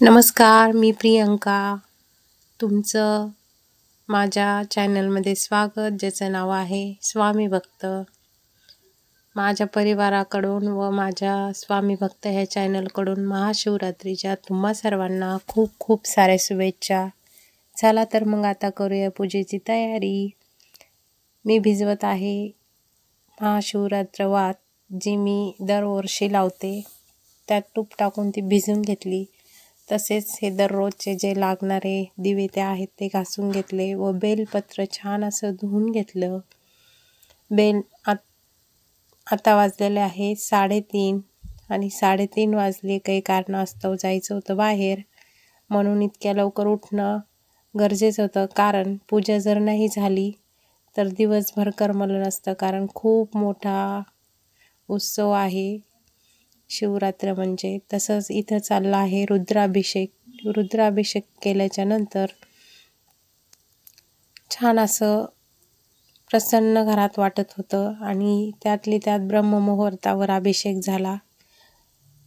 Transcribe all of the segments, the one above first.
नमस्कार, मी प्रियंका. तुमचं माझ्या चॅनलमध्ये स्वागत, ज्याचं नाव आहे स्वामी भक्त. माझ्या परिवाराकडून व माझ्या स्वामी भक्त ह्या चॅनलकडून महाशिवरात्रीच्या तुम्हा सर्वांना खूप खूप साऱ्या शुभेच्छा. चला तर मग आता करूया पूजेची तयारी. मी भिजवत आहे महाशिवरात्र वात, जी मी दरवर्षी लावते. त्यात तूप टाकून ती भिजवून घेतली. तसेच हे दररोजचे जे लागणारे दिवे ते आहेत ते घासून घेतले व बेलपत्र छान असं धुवून घेतलं. आता वाजलेले आहे 3:30 आणि 3:30 वाजले. काही कारणास्तव जायचं होतं बाहेर, म्हणून इतक्या लवकर उठणं गरजेचं होतं. कारण पूजा जर नाही झाली तर दिवसभर करमलं नसतं. कारण खूप मोठा उत्सव आहे शिवरात्र म्हणजे. तसंच इथं चालला आहे रुद्राभिषेक. रुद्राभिषेक केल्याच्या नंतर छान असं प्रसन्न घरात वाटत होतं आणि त्यातली त्यात ब्रह्ममुहूर्तावर अभिषेक झाला.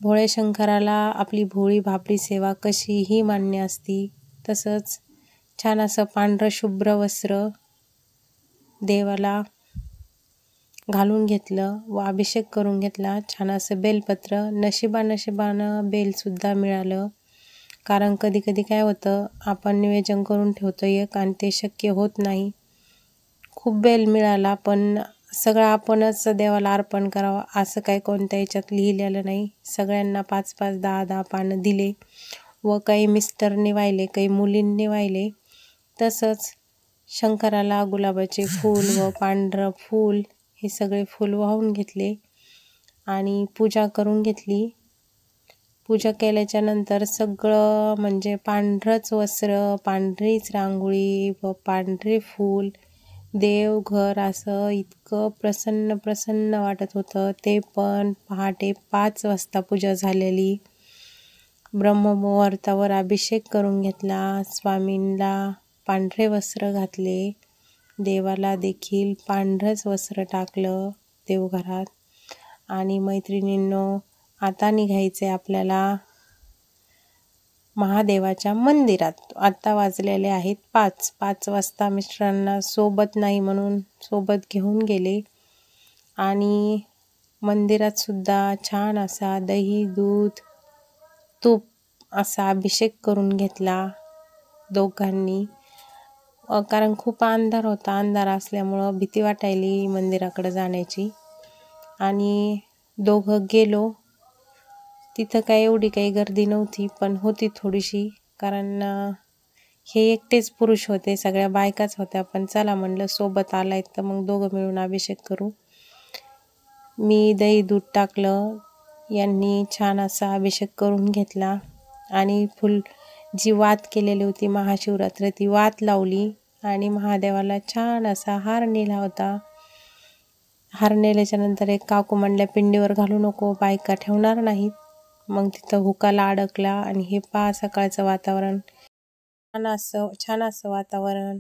भोळे शंकराला आपली भोळी भाबडी सेवा कशीही मान्य असती. तसंच छान असं पांढरं शुभ्र वस्त्र देवाला घालून घेतलं व अभिषेक करून घेतला. छान असं बेलपत्र, नशिबानं बेलसुद्धा मिळालं. कारण कधी कधी काय होतं, आपण नियोजन करून ठेवतो एक आणि ते शक्य होत नाही. खूप बेल मिळाला, पण सगळं आपणच देवाला अर्पण करावं असं काही कोणत्या याच्यात लिहिलेलं नाही. सगळ्यांना 5-5, 10-10 पानं दिले व काही मिस्टरने वाहिले, काही मुलींनी वाहिले. तसंच शंकराला गुलाबाचे फूल व पांढरं फूल हे सगळे फूल वाहून घेतले आणि पूजा करून घेतली. पूजा केल्याच्या नंतर सगळं म्हणजे पांढरंच वस्त्र, पांढरीच रांगोळी व पांढरे फूल, देवघर असं इतकं प्रसन्न प्रसन्न वाटत होतं. ते पण पहाटे 5 वाजता पूजा झालेली. ब्रह्ममुहूर्तावर अभिषेक करून घेतला. स्वामींना पांढरे वस्त्र घातले. देवाला देखील पांढरंच वस्त्र टाकलं देवघरात. आणि मैत्रिणींनो, आता निघायचे आपल्याला महादेवाच्या मंदिरात. आता वाजलेले आहेत 5 वाजता. मिस्टरांना सोबत नाही म्हणून सोबत घेऊन गेले आणि मंदिरात सुद्धा छान असा दही, दूध, तूप असा अभिषेक करून घेतला दोघांनी. कारण खूप अंधार होता. अंधार असल्यामुळं भीती वाटायली मंदिराकडे जाण्याची. आणि दोघं गेलो. तिथं काय एवढी काही गर्दी नव्हती, पण होती थोडीशी. कारण हे एकटेच पुरुष होते, सगळ्या बायकाच होत्या. पण चला म्हणलं, सोबत आलाय तर मग दोघं मिळून अभिषेक करू. मी दही दूध टाकलं. यांनी छान असा अभिषेक करून घेतला आणि जी वात केलेली होती महाशिवरात्र, ती वात लावली आणि महादेवाला छान असा हार नेला होता. हार नेल्याच्या नंतर एक काकू म्हणल्या, पिंडीवर घालू नको, बायका ठेवणार नाहीत. मग तिथं हुकाला अडकला आणि हे पहा सकाळचं वातावरण. छान असं वातावरण.